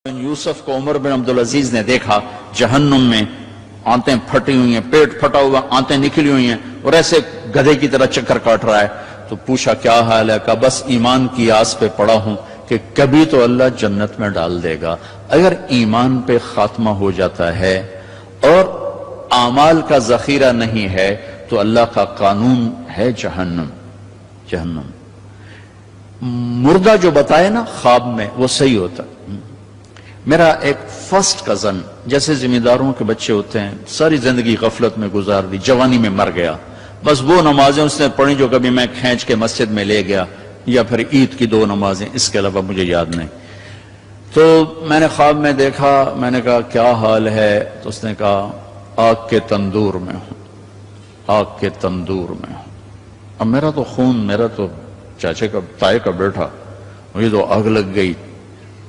بن یوسف کو عمر بن عبدالعزیز نے دیکھا جہنم میں آنتیں پھٹی ہوئی ہیں، پیٹ پھٹا ہوا، آنتیں نکلی ہوئی ہیں اور ایسے گدھے کی طرح چکر کاٹ رہا ہے. تو پوچھا کیا حال ہے؟ کہا بس ایمان کی آس پہ پڑا ہوں کہ کبھی تو اللہ جنت میں ڈال دے گا. اگر ایمان پہ خاتمہ ہو جاتا ہے اور اعمال کا ذخیرہ نہیں ہے تو اللہ کا قانون ہے جہنم. جہنم مردہ جو بتائے نا خواب میں وہ صحیح ہوتا. میرا ایک فرسٹ کزن، جیسے ذمہ داروں کے بچے ہوتے ہیں، ساری زندگی غفلت میں گزار دی، جوانی میں مر گیا. بس وہ نمازیں اس نے پڑھی جو کبھی میں کھینچ کے مسجد میں لے گیا، یا پھر عید کی 2 نمازیں، اس کے علاوہ مجھے یاد نہیں. تو میں نے خواب میں دیکھا، میں نے کہا کیا حال ہے؟ تو اس نے کہا آگ کے تندور میں ہوں، آگ کے تندور میں ہوں. اب میرا تو خون، میرا تو چاچے کا تائے کا بیٹا، مجھے تو آگ لگ گئی.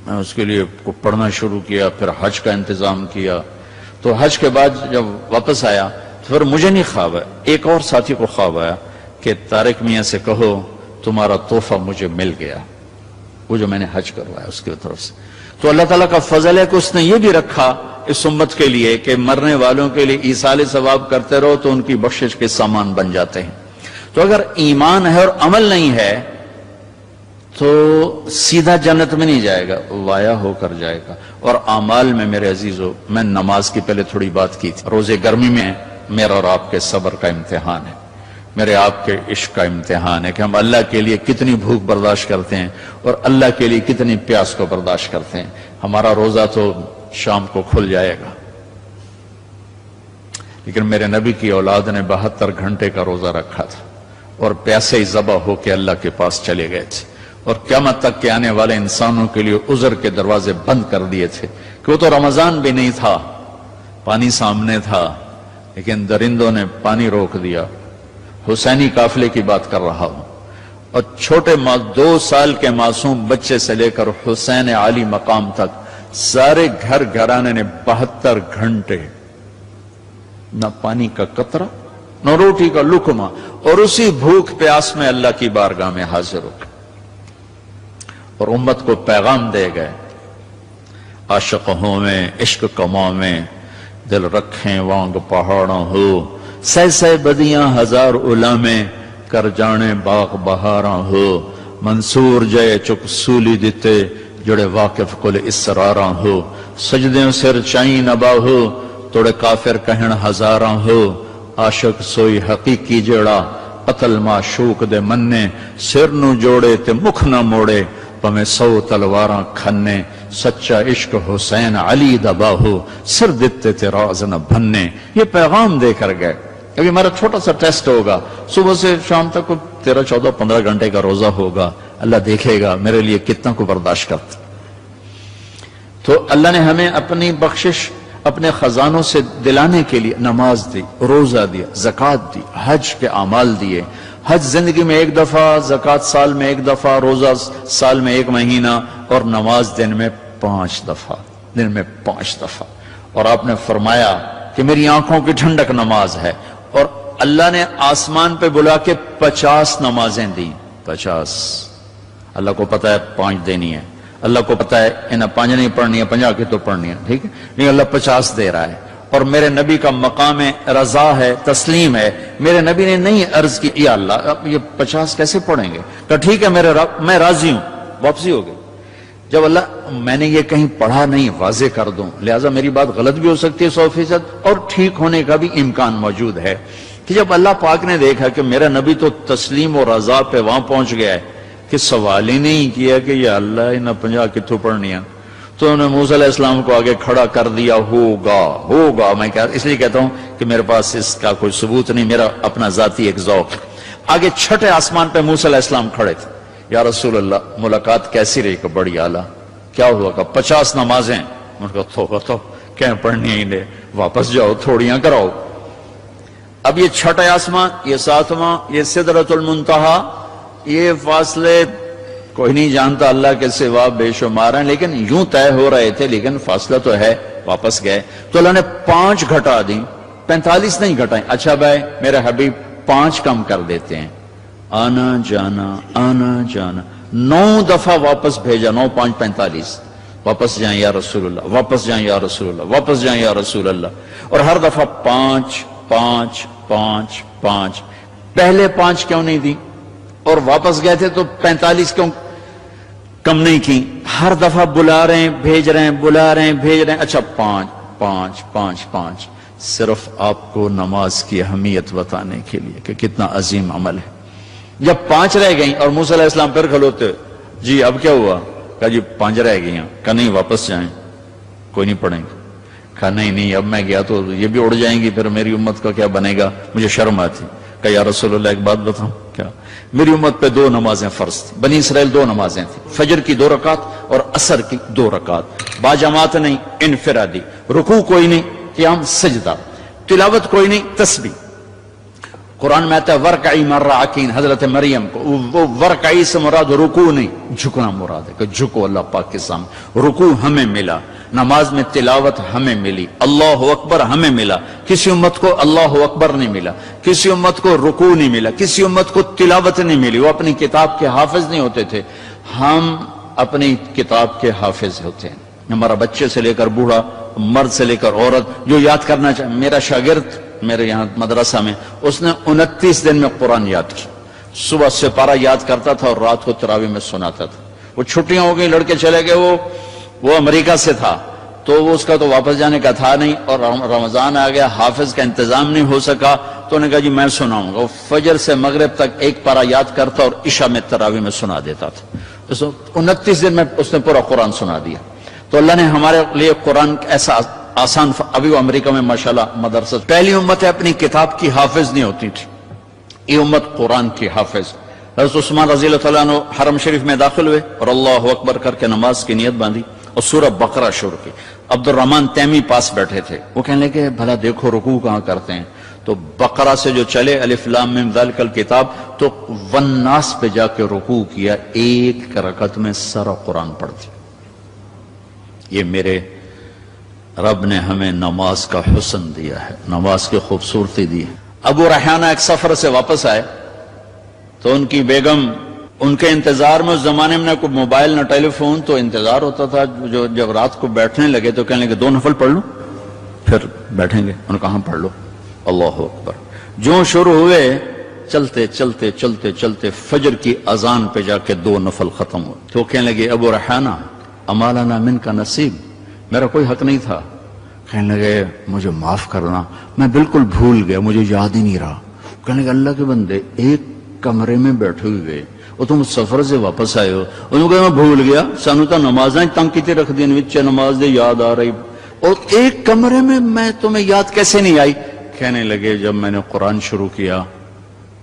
میں اس کے لیے پڑھنا شروع کیا، پھر حج کا انتظام کیا. تو حج کے بعد جب واپس آیا تو پھر مجھے نہیں خواب آیا، ایک اور ساتھی کو خواب آیا کہ طارق میاں سے کہو تمہارا تحفہ مجھے مل گیا، وہ جو میں نے حج کروایا اس کی طرف سے. تو اللہ تعالیٰ کا فضل ہے کہ اس نے یہ بھی رکھا اس امت کے لیے کہ مرنے والوں کے لیے ایصال ثواب کرتے رہو تو ان کی بخشش کے سامان بن جاتے ہیں. تو اگر ایمان ہے اور عمل نہیں ہے تو سیدھا جنت میں نہیں جائے گا، وایا ہو کر جائے گا. اور اعمال میں میرے عزیزو، میں نماز کی پہلے تھوڑی بات کی تھی. روزے گرمی میں میرا اور آپ کے صبر کا امتحان ہے، میرے آپ کے عشق کا امتحان ہے کہ ہم اللہ کے لیے کتنی بھوک برداشت کرتے ہیں اور اللہ کے لیے کتنی پیاس کو برداشت کرتے ہیں. ہمارا روزہ تو شام کو کھل جائے گا، لیکن میرے نبی کی اولاد نے 72 گھنٹے کا روزہ رکھا تھا اور پیاسے ہی ذبح ہو کے اللہ کے پاس چلے گئے تھے. اور قیامت تک کے آنے والے انسانوں کے لیے عذر کے دروازے بند کر دیے تھے کہ وہ تو رمضان بھی نہیں تھا، پانی سامنے تھا، لیکن درندوں نے پانی روک دیا. حسینی قافلے کی بات کر رہا ہوں. اور چھوٹے 2 سال کے معصوم بچے سے لے کر حسین عالی مقام تک سارے گھر گھرانے نے 72 گھنٹے نہ پانی کا قطرہ نہ روٹی کا لقمہ، اور اسی بھوک پیاس میں اللہ کی بارگاہ میں حاضر ہو گئے اور امت کو پیغام دے گئے. عاشق ہوں میں عشق کماں میں دل رکھیں وانگ پہاڑوں ہو، سہ سہ بدیاں ہزار علامے کر جانے باغ بہاراں ہو. منصور جے چک سولی دیتے جڑے واقف کل اسراراں ہو. سجدیں سر چائیں نبا ہو توڑے کافر کہن ہزاراں ہو. عاشق سوئی حقیقی جڑا قتل معشوق دے مننے، سر نو جوڑے تے مکھ نہ موڑے پمیں 100 تلواراں کھنے. سچا عشق حسین علی دبا ہو سر دیتے تے راز نہ بھننے. یہ پیغام دے کر گئے. ابھی ہمارا چھوٹا سا ٹیسٹ ہوگا، صبح سے شام تک 13, 14, 15 گھنٹے کا روزہ ہوگا. اللہ دیکھے گا میرے لیے کتنا کو برداشت کرتا. تو اللہ نے ہمیں اپنی بخشش اپنے خزانوں سے دلانے کے لیے نماز دی، روزہ دیا، زکوٰۃ دی، حج کے اعمال دیے. حج زندگی میں 1 دفعہ، زکوٰۃ سال میں 1 دفعہ، روزہ سال میں 1 مہینہ، اور نماز دن میں 5 دفعہ، دن میں 5 دفعہ. اور آپ نے فرمایا کہ میری آنکھوں کی ٹھنڈک نماز ہے. اور اللہ نے آسمان پہ بلا کے 50 نمازیں دیں. 50. اللہ کو پتا ہے 5 دینی ہے، اللہ کو پتا ہے انہیں 5 نہیں پڑھنی ہے، 50 کی تو پڑھنی ہے، ٹھیک ہے، لیکن اللہ 50 دے رہا ہے. اور میرے نبی کا مقام رضا ہے، تسلیم ہے. میرے نبی نے نہیں عرض کی یا اللہ اب یہ 50 کیسے پڑھیں گے؟ کہ ٹھیک ہے میرے رب میں راضی ہوں. واپسی ہو گئی. جب اللہ میں نے یہ کہیں پڑھا نہیں واضح کر دوں، لہٰذا میری بات غلط بھی ہو سکتی ہے 100% اور ٹھیک ہونے کا بھی امکان موجود ہے. کہ جب اللہ پاک نے دیکھا کہ میرا نبی تو تسلیم و رضا پہ وہاں پہنچ گیا ہے کہ سوال ہی نہیں کیا کہ یا اللہ انہیں 50 کتوں پڑھنی ہے، تو انہوں نے موسیٰ علیہ السلام کو آگے کھڑا کر دیا. ہوگا. میں اس لیے کہتا ہوں کہ میرے پاس اس کا کوئی ثبوت نہیں، میرا اپنا ذاتی ایک ذوق. آگے 6ٹھے آسمان پہ موسیٰ علیہ السلام کھڑے تھے. یا رسول اللہ ملاقات کیسی رہی؟ کہ بڑی اعلیٰ. کیا ہوا؟ کہ 50 نمازیں. ان کا تو کہیں پڑھنی ہی لے، واپس جاؤ تھوڑیاں کراؤ. اب یہ 6ٹھا آسمان، یہ 7واں، یہ سدرۃ المنتہا، یہ فاصلے کوئی نہیں جانتا اللہ کے سوا بے شمار ہیں، لیکن یوں طے ہو رہے تھے، لیکن فاصلہ تو ہے. واپس گئے تو اللہ نے 5 گھٹا دی، 45 نہیں گھٹائیں. اچھا بھائی میرے حبیب 5 کم کر دیتے ہیں. آنا جانا 9 دفعہ واپس بھیجا. 9 5 45. واپس جائیں یا رسول اللہ، واپس جائیں یا رسول اللہ، واپس جائیں یا رسول اللہ، اور ہر دفعہ 5 5 5 5۔ پہلے 5 کیوں نہیں دی؟ اور واپس گئے تھے تو 45 کیوں کم نہیں کی؟ ہر دفعہ بلا رہے ہیں بھیج رہے ہیں، بلا رہے ہیں بھیج رہے ہیں، اچھا 5 5 5 5۔ صرف آپ کو نماز کی اہمیت بتانے کے لیے کہ کتنا عظیم عمل ہے۔ جب 5 رہ گئیں اور موسیٰ علیہ السلام پھر کھلوتے، جی اب کیا ہوا؟ کہا جی 5 رہ گئی ہیں۔ کہا نہیں واپس جائیں، کوئی نہیں پڑھیں گے۔ کہا نہیں اب میں گیا تو یہ بھی اڑ جائیں گی، پھر میری امت کا کیا بنے گا، مجھے شرم آتی۔ کہا یا رسول اللہ ایک بات بتاؤں کیا؟ میری امت پہ 2 نمازیں فرض تھی، بنی اسرائیل 2 نمازیں تھیں، فجر کی 2 رکعت اور عصر کی 2 رکعت، با جماعت نہیں، انفرادی، رکوع کوئی نہیں، قیام سجدہ، تلاوت کوئی نہیں، تسبیح۔ قرآن میں آتا ہے ورکعی مرعکین، حضرت مریم کو وہ ورکعی سے مراد رکوع نہیں، جھکنا مراد ہے کہ جھکو اللہ پاک کے سامنے۔ رکوع ہمیں ملا، نماز میں تلاوت ہمیں ملی، اللہ اکبر ہمیں ملا۔ کسی امت کو اللہ اکبر نہیں ملا، کسی امت کو رکوع نہیں ملا، کسی امت کو تلاوت نہیں ملی، وہ اپنی کتاب کے حافظ نہیں ہوتے تھے۔ ہم اپنی کتاب کے حافظ ہوتے ہیں۔ ہمارا بچے سے لے کر بوڑھا، مرد سے لے کر عورت جو یاد کرنا چاہے۔ میرا شاگرد میرے یہاں مدرسہ میں، اس نے 29 دن میں قرآن یاد کیا، صبح سپارہ یاد کرتا تھا اور رات کو تراویح میں سناتا تھا۔ وہ چھٹیاں ہو گئی، لڑکے چلے گئے، وہ امریکہ سے تھا تو وہ اس کا تو واپس جانے کا تھا نہیں، اور رمضان آ گیا، حافظ کا انتظام نہیں ہو سکا، تو انہوں نے کہا جی میں سناؤں گا۔ وہ فجر سے مغرب تک ایک پارہ یاد کرتا اور عشاء میں تراویح میں سنا دیتا تھا۔ 29 دن میں اس نے پورا قرآن سنا دیا۔ تو اللہ نے ہمارے لیے قرآن ایسا آسان، ابھی وہ امریکہ میں ماشاءاللہ مدرسہ، پہلی امت ہے اپنی کتاب کی حافظ نہیں ہوتی تھی، یہ امت قرآن کی حافظ۔ حضرت عثمان رضی اللہ تعالیٰ عنہ حرم شریف میں داخل ہوئے اور اللہ اکبر کر کے نماز کی نیت باندھی اور سورہ بقرہ شروع کی۔ عبد الرحمن تیمی پاس بیٹھے تھے، وہ کہنے لگے بھلا دیکھو رکوع کہاں کرتے ہیں؟ تو بقرہ سے جو چلے الف لام میم ذالک الکتاب، تو والناس پہ جا کے رکوع کیا، ایک رکعت میں سارا قرآن پڑھ دیا۔ یہ میرے رب نے ہمیں نماز کا حسن دیا ہے، نماز کی خوبصورتی دی ہے۔ ابو ریحانہ ایک سفر سے واپس آئے تو ان کی بیگم ان کے انتظار میں، اس زمانے میں نہ کوئی موبائل نہ ٹیلی فون، تو انتظار ہوتا تھا۔ جب رات کو بیٹھنے لگے تو کہنے لگے 2 نفل پڑھ لوں پھر بیٹھیں گے۔ انہوں نے کہا پڑھ لو، اللہ اکبر۔ جو شروع ہوئے چلتے چلتے چلتے چلتے فجر کی اذان پہ جا کے 2 نفل ختم ہوئے۔ تو کہنے لگے ابو ریحانہ اما لنا من کا نصیب، میرا کوئی حق نہیں تھا؟ کہنے لگے مجھے معاف کرنا، میں بالکل بھول گیا، مجھے یاد ہی نہیں رہا۔ کہنے لگے اللہ کے بندے، ایک کمرے میں بیٹھے ہوئے اور تم سفر سے واپس آئے ہو، انہوں نے کہا میں بھول گیا، سانو تو نمازاں تنگ کیتے رکھ دین وچ نماز دے یاد آ رہی، اور ایک کمرے میں تمہیں یاد کیسے نہیں آئی؟ کہنے لگے جب میں نے قرآن شروع کیا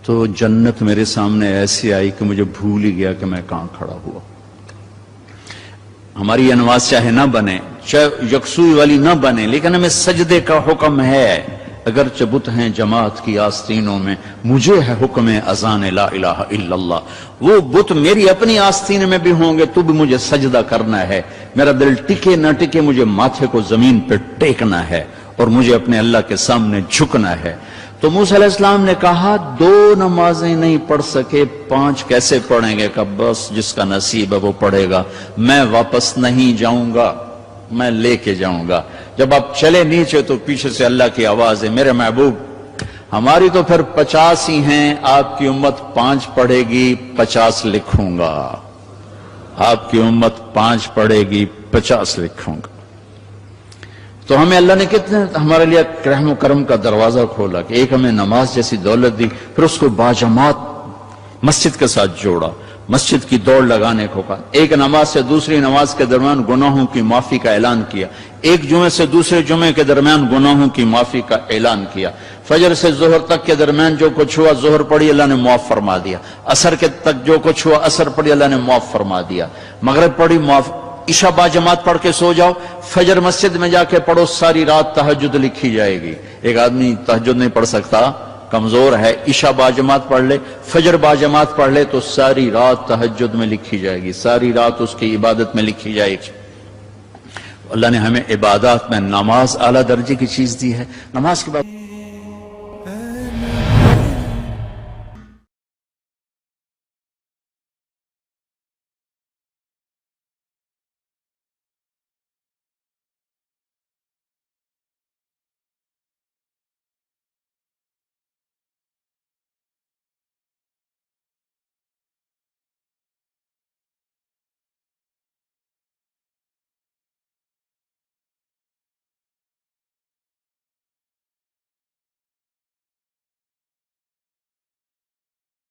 تو جنت میرے سامنے ایسی آئی کہ مجھے بھول ہی گیا کہ میں کہاں کھڑا ہوا۔ ہماری یہ نماز چاہے نہ بنے، چاہے یکسوئی والی نہ بنے، لیکن ہمیں سجدے کا حکم ہے۔ اگرچہ بت ہیں جماعت کی آستینوں میں، مجھے ہے حکم اذان لا الہ الا اللہ۔ وہ بت میری اپنی آستین میں بھی ہوں گے تو بھی مجھے سجدہ کرنا ہے۔ میرا دل ٹکے نہ ٹکے، مجھے ماتھے کو زمین پہ ٹیکنا ہے اور مجھے اپنے اللہ کے سامنے جھکنا ہے۔ تو موسیٰ علیہ السلام نے کہا 2 نمازیں نہیں پڑھ سکے، 5 کیسے پڑھیں گے؟ کہ بس جس کا نصیب ہے وہ پڑھے گا، میں واپس نہیں جاؤں گا، میں لے کے جاؤں گا۔ جب آپ چلے نیچے تو پیچھے سے اللہ کی آواز ہے، میرے محبوب ہماری تو پھر 50 ہی ہیں، آپ کی امت 5 پڑھے گی، 50 لکھوں گا۔ آپ کی امت 5 پڑھے گی، 50 لکھوں گا۔ تو ہمیں اللہ نے کتنے ہمارے لیے رحم و کرم کا دروازہ کھولا کہ ایک ہمیں نماز جیسی دولت دی، پھر اس کو باجماعت مسجد کے ساتھ جوڑا، مسجد کی دوڑ لگانے کو کہا، ایک نماز سے دوسری نماز کے درمیان گناہوں کی معافی کا اعلان کیا، ایک جمعے سے دوسرے جمعے کے درمیان گناہوں کی معافی کا اعلان کیا، فجر سے ظہر تک کے درمیان جو کچھ ہوا ظہر پڑھی اللہ نے معاف فرما دیا، عصر کے تک جو کچھ ہوا عصر پڑھی اللہ نے معاف فرما دیا، مغرب پڑھی معاف، عشاء با جماعت پڑھ کے سو جاؤ، فجر مسجد میں جا کے پڑھو، ساری رات تہجد لکھی جائے گی۔ ایک آدمی تہجد نہیں پڑھ سکتا، کمزور ہے، عشاء با جماعت پڑھ لے، فجر با جماعت پڑھ لے تو ساری رات تہجد میں لکھی جائے گی، ساری رات اس کی عبادت میں لکھی جائے گی۔ اللہ نے ہمیں عبادات میں نماز اعلیٰ درجے کی چیز دی ہے۔ نماز کے بعد